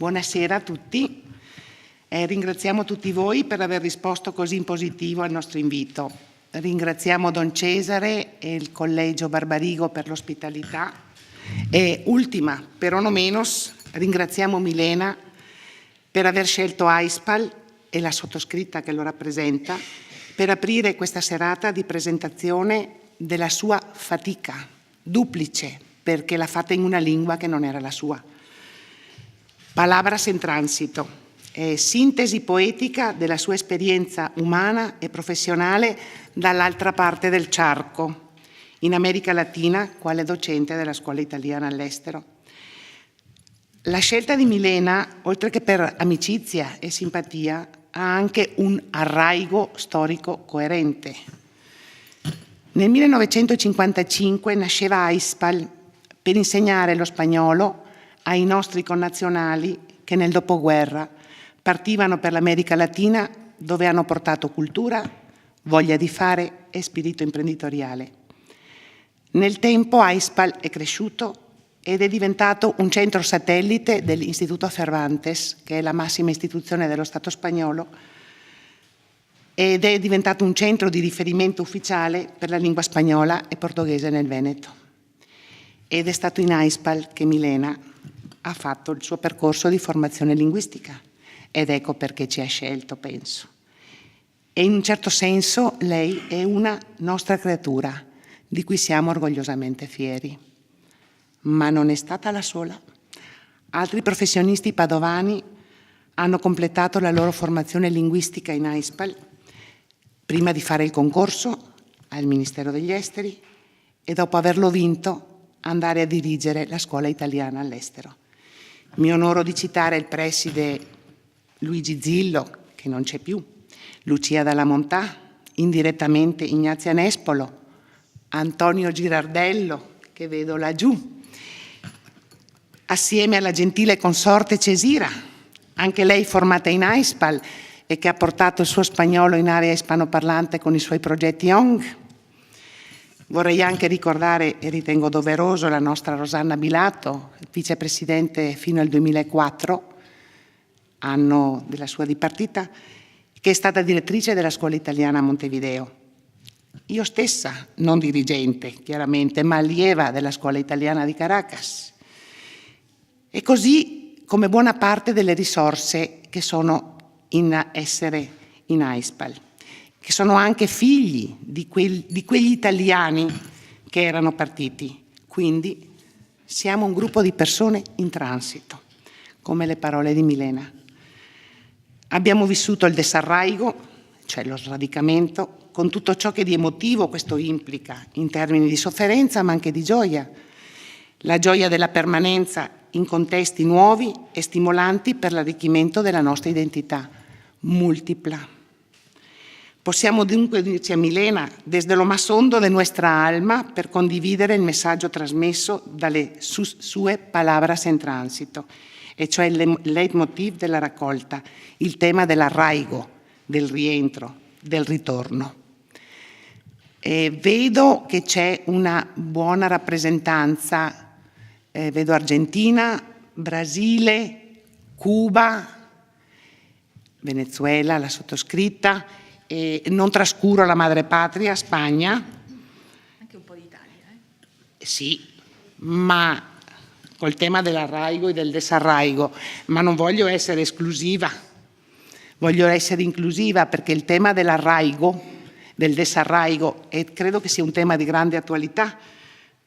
buonasera a tutti. Ringraziamo tutti voi per aver risposto così in positivo al nostro invito. Ringraziamo Don Cesare e il Collegio Barbarigo per l'ospitalità. E ultima, però non menos, ringraziamo Milena per aver scelto AISPAL e la sottoscritta che lo rappresenta per aprire questa serata di presentazione della sua fatica, duplice, perché l'ha fatta in una lingua che non era la sua. Palabras en transito, sintesi poetica della sua esperienza umana e professionale dall'altra parte del charco, in America Latina, quale docente della scuola italiana all'estero. La scelta di Milena, oltre che per amicizia e simpatia, ha anche un arraigo storico coerente. Nel 1955 nasceva AISPAL per insegnare lo spagnolo ai nostri connazionali che nel dopoguerra partivano per l'America Latina, dove hanno portato cultura, voglia di fare e spirito imprenditoriale. Nel tempo AISPAL è cresciuto ed è diventato un centro satellite dell'Istituto Cervantes, che è la massima istituzione dello Stato spagnolo, ed è diventato un centro di riferimento ufficiale per la lingua spagnola e portoghese nel Veneto. Ed è stato in AISPAL che Milena ha fatto il suo percorso di formazione linguistica, ed ecco perché ci ha scelto, penso. E in un certo senso lei è una nostra creatura, di cui siamo orgogliosamente fieri. Ma non è stata la sola. Altri professionisti padovani hanno completato la loro formazione linguistica in AISPAL prima di fare il concorso al Ministero degli Esteri e dopo averlo vinto andare a dirigere la scuola italiana all'estero. Mi onoro di citare il preside Luigi Zillo, che non c'è più, Lucia Dalla Montà, indirettamente Ignazia Nespolo, Antonio Girardello, che vedo laggiù, assieme alla gentile consorte Cesira, anche lei formata in AISPAL e che ha portato il suo spagnolo in area ispanoparlante con i suoi progetti ONG. Vorrei anche ricordare, e ritengo doveroso, la nostra Rosanna Bilato, vicepresidente fino al 2004, anno della sua dipartita, che è stata direttrice della scuola italiana a Montevideo. Io stessa, non dirigente chiaramente, ma allieva della scuola italiana di Caracas. E così come buona parte delle risorse che sono in essere in AISPAL, che sono anche figli di quegli italiani che erano partiti. Quindi siamo un gruppo di persone in transito, come le parole di Milena. Abbiamo vissuto il desarraigo, cioè lo sradicamento, con tutto ciò che di emotivo questo implica, in termini di sofferenza ma anche di gioia. La gioia della permanenza in contesti nuovi e stimolanti per l'arricchimento della nostra identità multipla. Possiamo dunque dirci a Milena, desde lo más hondo de nuestra alma, per condividere il messaggio trasmesso dalle sue palabras en transito, e cioè il leitmotiv della raccolta, il tema dell'arraigo, del rientro, del ritorno. E vedo che c'è una buona rappresentanza. Vedo Argentina, Brasile, Cuba, Venezuela, la sottoscritta, e non trascuro la madrepatria, Spagna. Anche un po' d'Italia, Sì, ma col tema dell'arraigo e del desarraigo, ma non voglio essere esclusiva, voglio essere inclusiva, perché il tema dell'arraigo, del desarraigo, credo che sia un tema di grande attualità,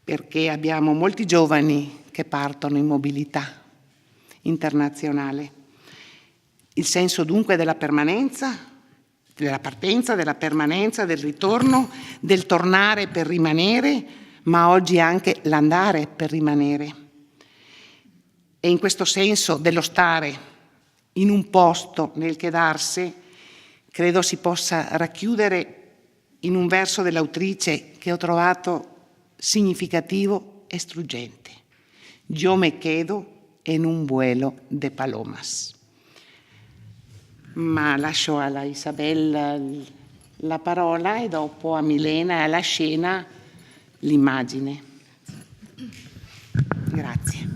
perché abbiamo molti giovani che partono in mobilità internazionale. Il senso dunque della permanenza, della partenza, della permanenza, del ritorno, del tornare per rimanere, ma oggi anche l'andare per rimanere. E in questo senso dello stare in un posto nel quedarsi, credo si possa racchiudere in un verso dell'autrice che ho trovato significativo e struggente. Yo me quedo en un vuelo de palomas. Ma lascio alla Isabella la parola e dopo a Milena e alla scena l'immagine. Grazie.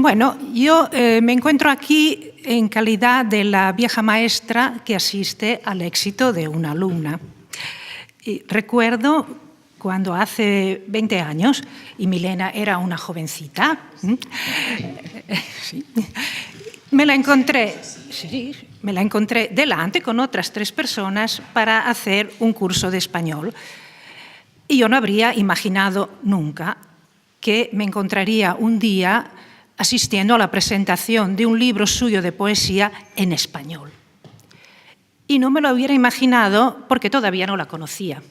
Bueno, yo me encuentro aquí en calidad de la vieja maestra que asiste al éxito de una alumna. Y recuerdo cuando hace 20 años, y Milena era una jovencita, sí, me la encontré delante con otras 3 personas para hacer un curso de español. Y yo no habría imaginado nunca que me encontraría un día asistiendo a la presentación de un libro suyo de poesía en español. Y no me lo hubiera imaginado porque todavía no la conocía.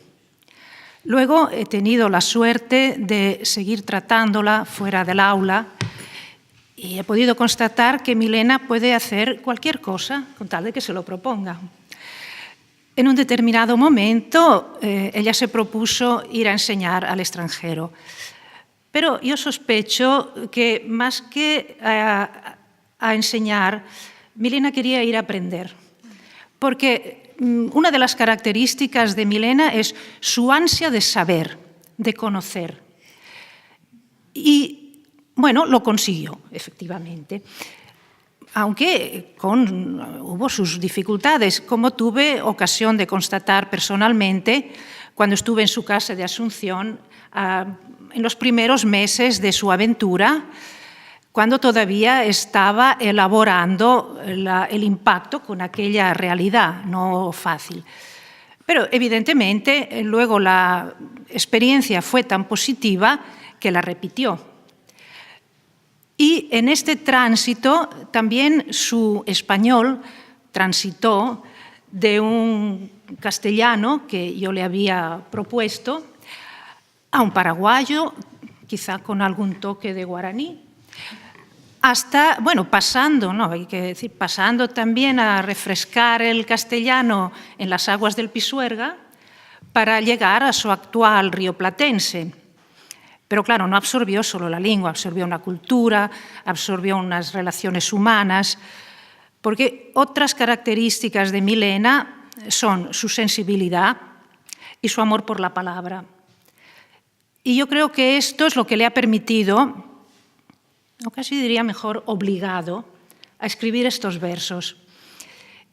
Luego he tenido la suerte de seguir tratándola fuera del aula y he podido constatar que Milena puede hacer cualquier cosa con tal de que se lo proponga. En un determinado momento ella se propuso ir a enseñar al extranjero. Pero yo sospecho que más que a enseñar, Milena quería ir a aprender. Porque una de las características de Milena es su ansia de saber, de conocer. Y, bueno, lo consiguió, efectivamente. Aunque hubo sus dificultades, como tuve ocasión de constatar personalmente cuando estuve en su casa de Asunción, en los primeros meses de su aventura, cuando todavía estaba elaborando el impacto con aquella realidad no fácil. Pero evidentemente luego la experiencia fue tan positiva que la repitió. Y en este tránsito también su español transitó de un castellano que yo le había propuesto a un paraguayo, quizá con algún toque de guaraní, hasta, bueno, pasando, ¿no? Hay que decir, pasando también a refrescar el castellano en las aguas del Pisuerga para llegar a su actual rioplatense. Pero claro, no absorbió solo la lengua, absorbió una cultura, absorbió unas relaciones humanas, porque otras características de Milena son su sensibilidad y su amor por la palabra. Y yo creo que esto es lo que le ha permitido, o casi diría mejor obligado, a escribir estos versos,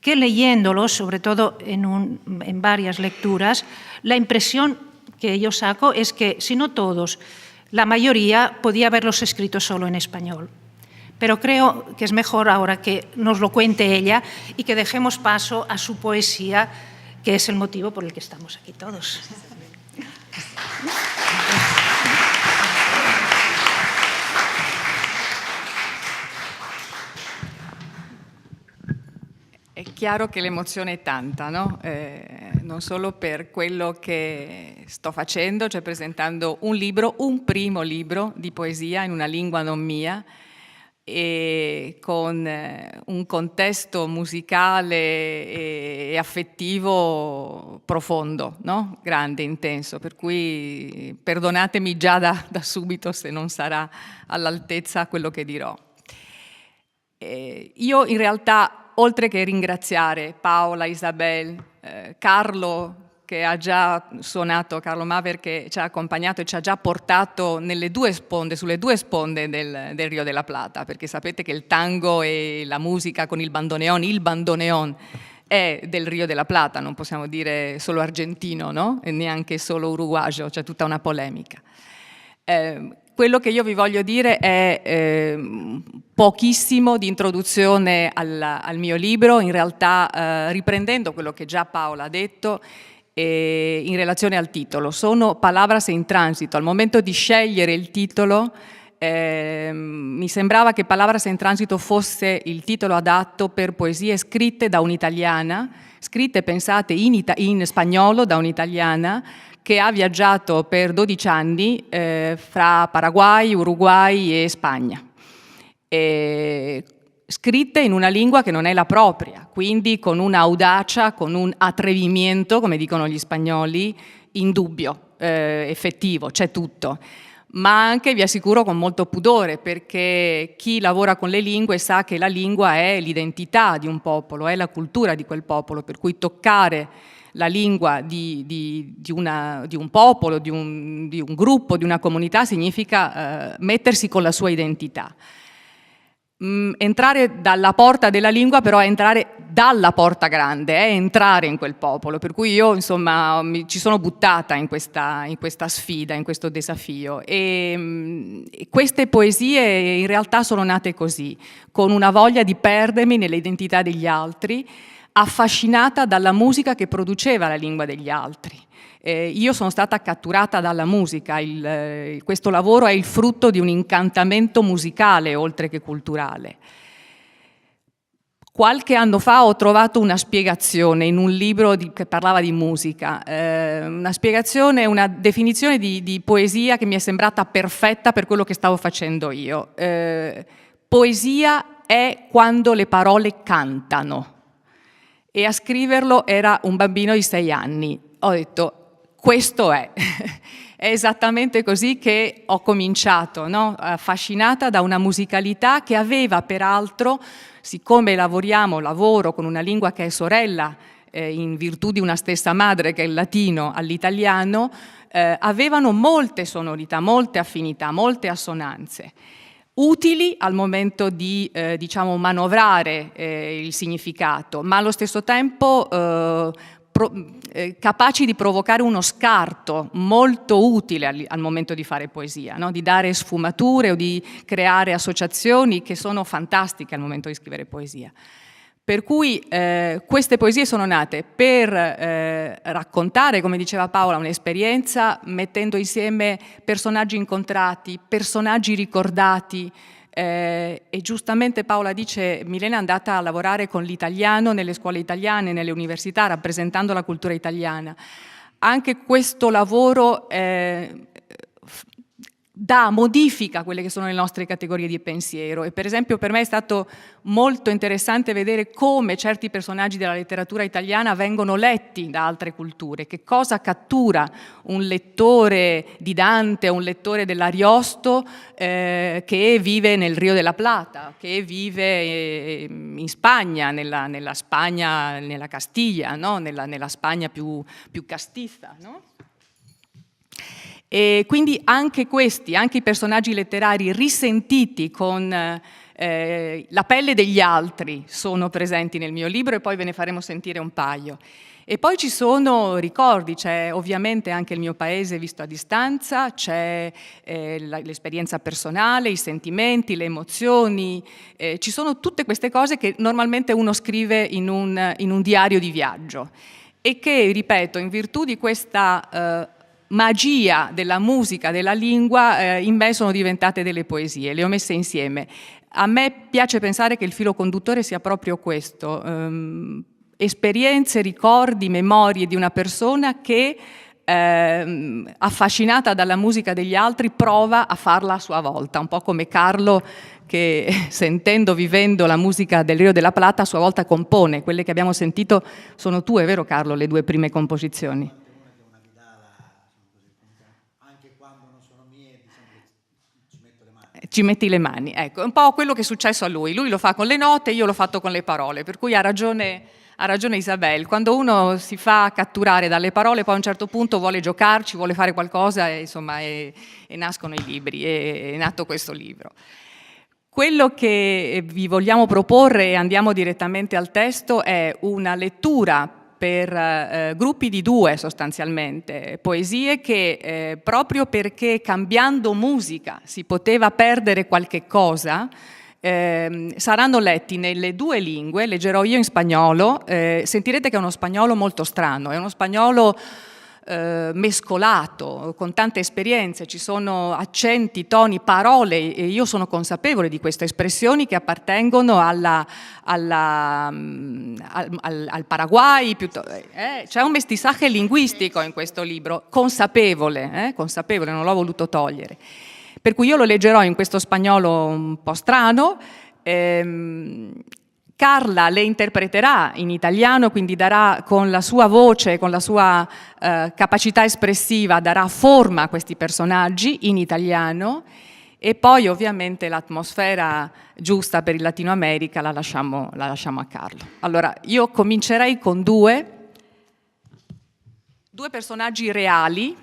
que leyéndolos, sobre todo en varias lecturas, la impresión que yo saco es que, si no todos, la mayoría podía haberlos escrito solo en español. Pero creo que es mejor ahora que nos lo cuente ella y que dejemos paso a su poesía, que es el motivo por el que estamos aquí todos. È chiaro che l'emozione è tanta, no? Non solo per quello che sto facendo, cioè presentando un libro, un primo libro di poesia in una lingua non mia, e con un contesto musicale e affettivo profondo, no? Grande, intenso, per cui perdonatemi già da subito se non sarà all'altezza quello che dirò. Io in realtà, oltre che ringraziare Paola, Isabel, Carlo, che ha già suonato, Carlo Maver, che ci ha accompagnato e ci ha già portato sulle due sponde del Rio della Plata, perché sapete che il tango e la musica con il bandoneon è del Rio della Plata, non possiamo dire solo argentino, no? E neanche solo uruguagio, c'è tutta una polemica. Quello che io vi voglio dire è pochissimo di introduzione al mio libro, in realtà riprendendo quello che già Paola ha detto in relazione al titolo. Sono palabras en transito. Al momento di scegliere il titolo mi sembrava che Palabras en transito fosse il titolo adatto per poesie scritte da un'italiana, scritte, pensate, in spagnolo da un'italiana, che ha viaggiato per 12 anni fra Paraguay, Uruguay e Spagna. Scritte in una lingua che non è la propria, quindi con un'audacia, con un atrevimento, come dicono gli spagnoli, indubbio, effettivo, c'è tutto. Ma anche, vi assicuro, con molto pudore, perché chi lavora con le lingue sa che la lingua è l'identità di un popolo, è la cultura di quel popolo, per cui toccare la lingua di un popolo, di un gruppo, di una comunità, significa mettersi con la sua identità. entrare dalla porta della lingua, però è entrare dalla porta grande, è entrare in quel popolo, per cui io insomma ci sono buttata in questa sfida, in questo desafio, e queste poesie in realtà sono nate così, con una voglia di perdermi nelle identità degli altri, affascinata dalla musica che produceva la lingua degli altri. Io sono stata catturata dalla musica, questo lavoro è il frutto di un incantamento musicale oltre che culturale. Qualche anno fa ho trovato una spiegazione in un libro che parlava di musica, una spiegazione, una definizione di poesia che mi è sembrata perfetta per quello che stavo facendo io. Poesia è quando le parole cantano, e a scriverlo era un bambino di 6 anni. Ho detto, questo è esattamente così che ho cominciato, no? Affascinata da una musicalità che aveva peraltro, siccome lavoro con una lingua che è sorella, in virtù di una stessa madre che è il latino all'italiano, avevano molte sonorità, molte affinità, molte assonanze, utili al momento di diciamo manovrare il significato, ma allo stesso tempo capaci di provocare uno scarto molto utile al momento di fare poesia, no? Di dare sfumature o di creare associazioni che sono fantastiche al momento di scrivere poesia. Per cui queste poesie sono nate per raccontare, come diceva Paola, un'esperienza mettendo insieme personaggi incontrati, personaggi ricordati, e giustamente Paola dice, Milena è andata a lavorare con l'italiano nelle scuole italiane, nelle università, rappresentando la cultura italiana. Anche questo lavoro modifica quelle che sono le nostre categorie di pensiero, e per esempio per me è stato molto interessante vedere come certi personaggi della letteratura italiana vengono letti da altre culture, che cosa cattura un lettore di Dante, un lettore dell'Ariosto che vive nel Rio della Plata, che vive in Spagna, nella Spagna, nella Castiglia, no? nella Spagna più castiza, no? E quindi anche i personaggi letterari risentiti con la pelle degli altri sono presenti nel mio libro, e poi ve ne faremo sentire un paio. E poi ci sono ricordi, c'è ovviamente anche il mio paese visto a distanza, c'è l'esperienza personale, i sentimenti, le emozioni, ci sono tutte queste cose che normalmente uno scrive in un diario di viaggio, e che, ripeto, in virtù di questa magia della musica, della lingua, in me sono diventate delle poesie, le ho messe insieme. A me piace pensare che il filo conduttore sia proprio questo, esperienze, ricordi, memorie di una persona che, affascinata dalla musica degli altri, prova a farla a sua volta, un po' come Carlo che vivendo la musica del Rio della Plata a sua volta compone. Quelle che abbiamo sentito sono tue, vero Carlo, le 2 prime composizioni? Ci metti le mani, ecco, è un po' quello che è successo a lui lo fa con le note, io l'ho fatto con le parole, per cui ha ragione Isabel, quando uno si fa catturare dalle parole poi a un certo punto vuole giocarci, vuole fare qualcosa, e insomma e nascono i libri, è nato questo libro. Quello che vi vogliamo proporre, e andiamo direttamente al testo, è una lettura per gruppi di 2 sostanzialmente, poesie che proprio perché cambiando musica si poteva perdere qualche cosa, saranno letti nelle 2 lingue. Leggerò io in spagnolo, sentirete che è uno spagnolo molto strano, è uno spagnolo mescolato, con tante esperienze, ci sono accenti, toni, parole, e io sono consapevole di queste espressioni che appartengono al Paraguay, c'è un mestizaje linguistico in questo libro, consapevole, non l'ho voluto togliere. Per cui io lo leggerò in questo spagnolo un po' strano, Carla le interpreterà in italiano, quindi darà con la sua voce, con la sua capacità espressiva, darà forma a questi personaggi in italiano, e poi ovviamente l'atmosfera giusta per il Latino America la lasciamo a Carlo. Allora, io comincerei con due personaggi reali,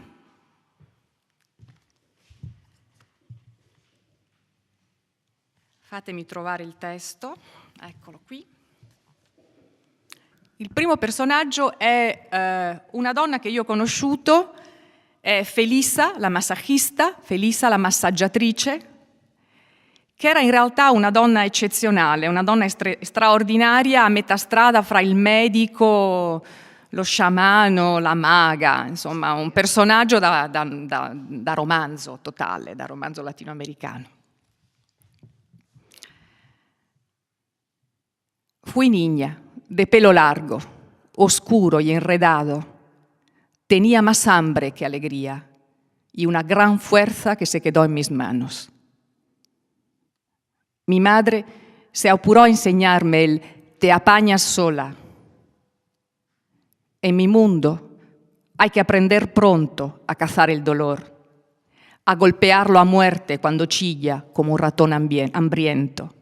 Fatemi trovare il testo, eccolo qui. Il primo personaggio è una donna che io ho conosciuto, è Felisa, la massagista, Felisa, la massaggiatrice, che era in realtà una donna eccezionale, una donna straordinaria a metà strada fra il medico, lo sciamano, la maga, insomma un personaggio da romanzo totale, da romanzo latinoamericano. Fui niña, de pelo largo, oscuro y enredado. Tenía más hambre que alegría y una gran fuerza que se quedó en mis manos. Mi madre se apuró a enseñarme el te apañas sola. En mi mundo hay que aprender pronto a cazar el dolor, a golpearlo a muerte cuando chilla como un ratón hambriento.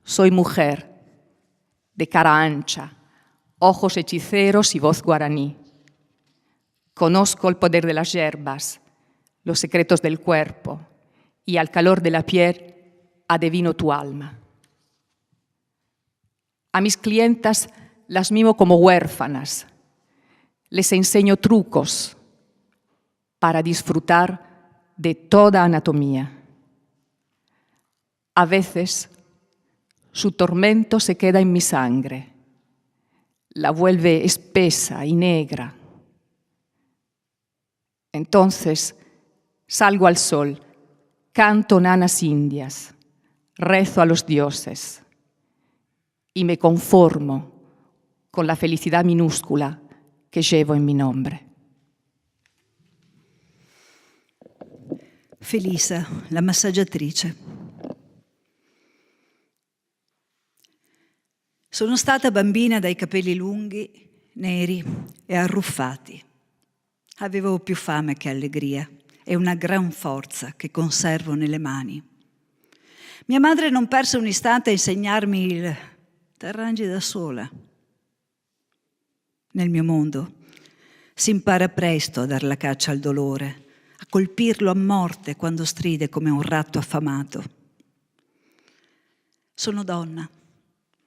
Soy mujer, de cara ancha, ojos hechiceros y voz guaraní. Conozco el poder de las hierbas, los secretos del cuerpo, y al calor de la piel adivino tu alma. A mis clientas las mimo como huérfanas, les enseño trucos para disfrutar de toda anatomía. A veces su tormento se queda en mi sangre, la vuelve espesa y negra. Entonces salgo al sol, canto nanas indias, rezo a los dioses y me conformo con la felicidad minúscula que llevo en mi nombre. Felisa, la massaggiatrice. Sono stata bambina dai capelli lunghi, neri e arruffati. Avevo più fame che allegria e una gran forza che conservo nelle mani. Mia madre non perse un istante a insegnarmi il t'arrangi da sola. Nel mio mondo si impara presto a dar la caccia al dolore, a colpirlo a morte quando stride come un ratto affamato. Sono donna,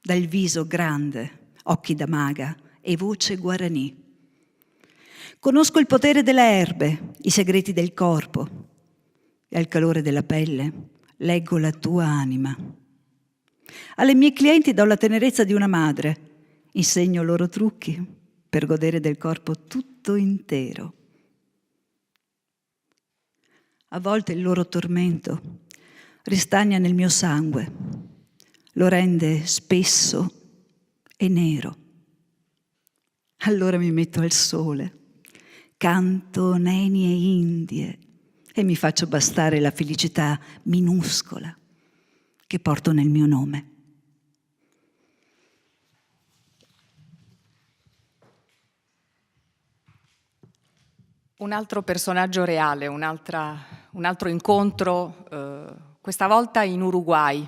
dal viso grande, occhi da maga e voce guaraní. Conosco il potere delle erbe, i segreti del corpo e al calore della pelle leggo la tua anima. Alle mie clienti do la tenerezza di una madre, insegno loro trucchi per godere del corpo tutto intero. A volte il loro tormento ristagna nel mio sangue, lo rende spesso e nero. Allora mi metto al sole, canto neni e indie e mi faccio bastare la felicità minuscola che porto nel mio nome. Un altro personaggio reale, un altro incontro, questa volta in Uruguay.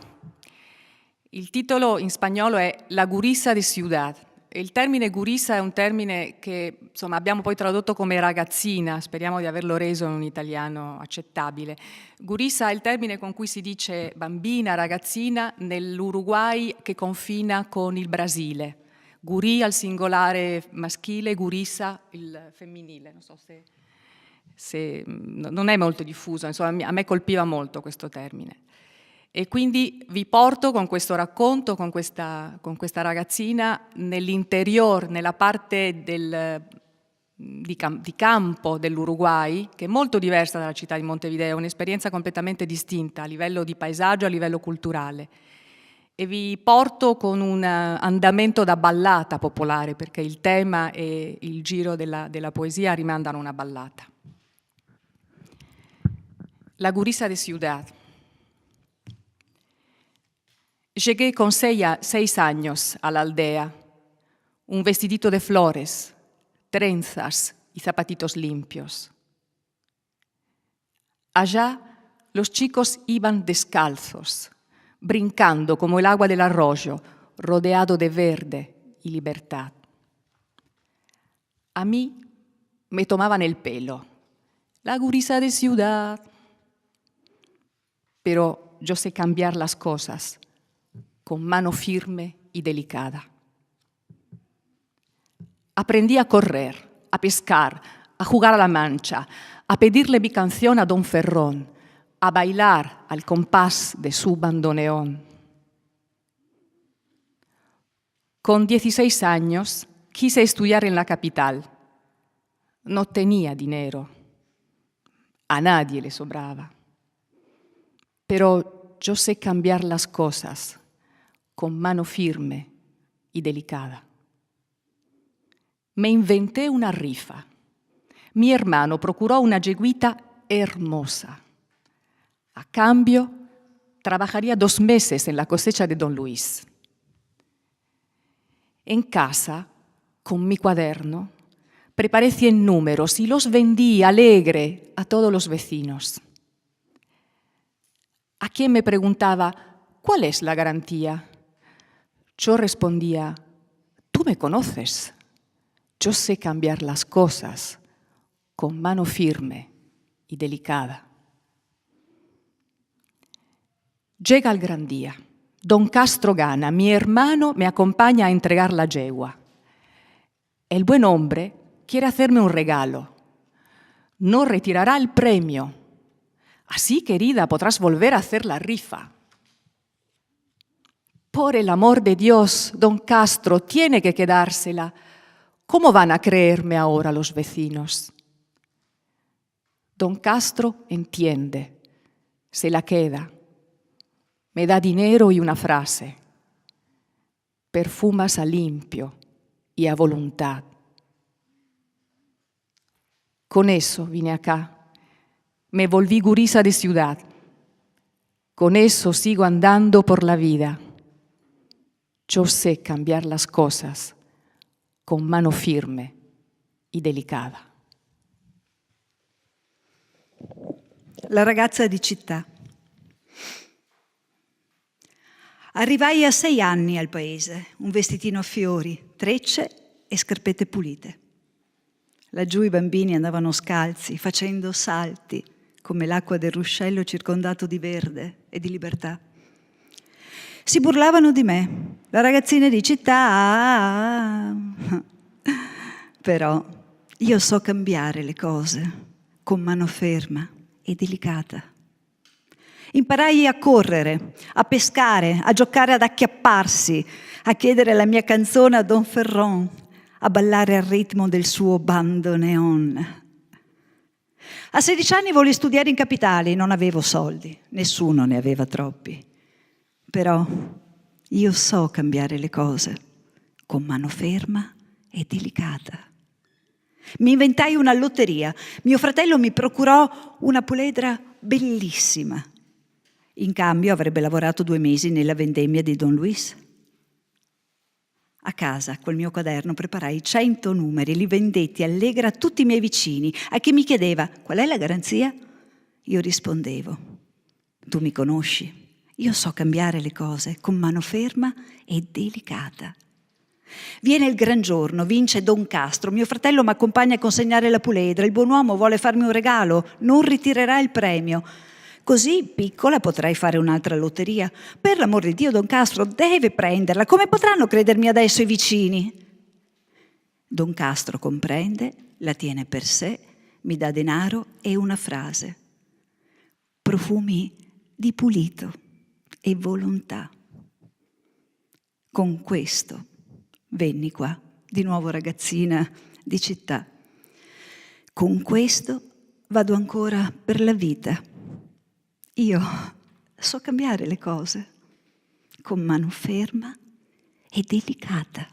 Il titolo in spagnolo è La gurisa de ciudad. E il termine gurisa è un termine che insomma, abbiamo poi tradotto come ragazzina, speriamo di averlo reso in un italiano accettabile. Gurisa è il termine con cui si dice bambina, ragazzina, nell'Uruguay che confina con il Brasile. Guri al singolare maschile, gurisa il femminile, non so se non è molto diffuso, insomma a me colpiva molto questo termine. E quindi vi porto con questo racconto, con questa ragazzina, nell'interior, nella parte di campo dell'Uruguay, che è molto diversa dalla città di Montevideo, un'esperienza completamente distinta a livello di paesaggio, a livello culturale. E vi porto con un andamento da ballata popolare, perché il tema e il giro della poesia rimandano a una ballata. La gurisa de ciudad. Llegué con 6 años a la aldea, un vestidito de flores, trenzas y zapatitos limpios. Allá los chicos iban descalzos, brincando como el agua del arroyo, rodeado de verde y libertad. A mí me tomaban el pelo, la gurisa de ciudad, pero pero yo sé cambiar las cosas con mano firme y delicada. Aprendí a correr, a pescar, a jugar a la mancha, a pedirle mi canción a don Ferrón, a bailar al compás de su bandoneón. Con 16 años quise estudiar en la capital. No tenía dinero. A nadie le sobraba. Pero yo sé cambiar las cosas con mano firme y delicada. Me inventé una rifa. Mi hermano procuró una yeguita hermosa. A cambio, trabajaría 2 meses en la cosecha de don Luis. En casa, con mi cuaderno, preparé 100 números y los vendí alegre a todos los vecinos. A quien me preguntaba, ¿cuál es la garantía? Yo respondía, tú me conoces. Yo sé cambiar las cosas con mano firme y delicada. Llega el gran día. Don Castro gana. Mi hermano me acompaña a entregar la yegua. El buen hombre quiere hacerme un regalo. No retirará el premio. Así, querida, podrás volver a hacer la rifa. Por el amor de Dios, don Castro tiene que quedársela. ¿Cómo van a creerme ahora los vecinos? Don Castro entiende, se la queda. Me da dinero y una frase. Perfumas a limpio y a voluntad. Con eso vine acá. Me volví gurisa de ciudad. Con eso sigo andando por la vida. Yo sé cambiar las cosas con mano firme y delicada. La ragazza di città. Arrivai a 6 anni al paese, un vestitino a fiori, trecce e scarpette pulite. Laggiù i bambini andavano scalzi, facendo salti, come l'acqua del ruscello circondato di verde e di libertà. Si burlavano di me, la ragazzina di città. Però io so cambiare le cose con mano ferma e delicata. Imparai a correre, a pescare, a giocare ad acchiapparsi, a chiedere la mia canzone a don Ferrón, a ballare al ritmo del suo bandoneon. A 16 anni volli studiare in capitale, non avevo soldi, nessuno ne aveva troppi. Però io so cambiare le cose con mano ferma e delicata. Mi inventai una lotteria. Mio fratello mi procurò una puledra bellissima. In cambio avrebbe lavorato 2 mesi nella vendemmia di don Luis. A casa, col mio quaderno, preparai 100 numeri, li vendetti allegra a tutti i miei vicini. A chi mi chiedeva, qual è la garanzia? Io rispondevo, tu mi conosci, io so cambiare le cose con mano ferma e delicata. Viene il gran giorno, vince don Castro, mio fratello mi accompagna a consegnare la puledra, il buon uomo vuole farmi un regalo, non ritirerà il premio. Così, piccola, potrai fare un'altra lotteria. Per l'amor di Dio, don Castro deve prenderla. Come potranno credermi adesso i vicini? Don Castro comprende, la tiene per sé, mi dà denaro e una frase. Profumi di pulito e volontà. Con questo venni qua, di nuovo ragazzina di città. Con questo vado ancora per la vita. Io so cambiare le cose con mano ferma e delicata.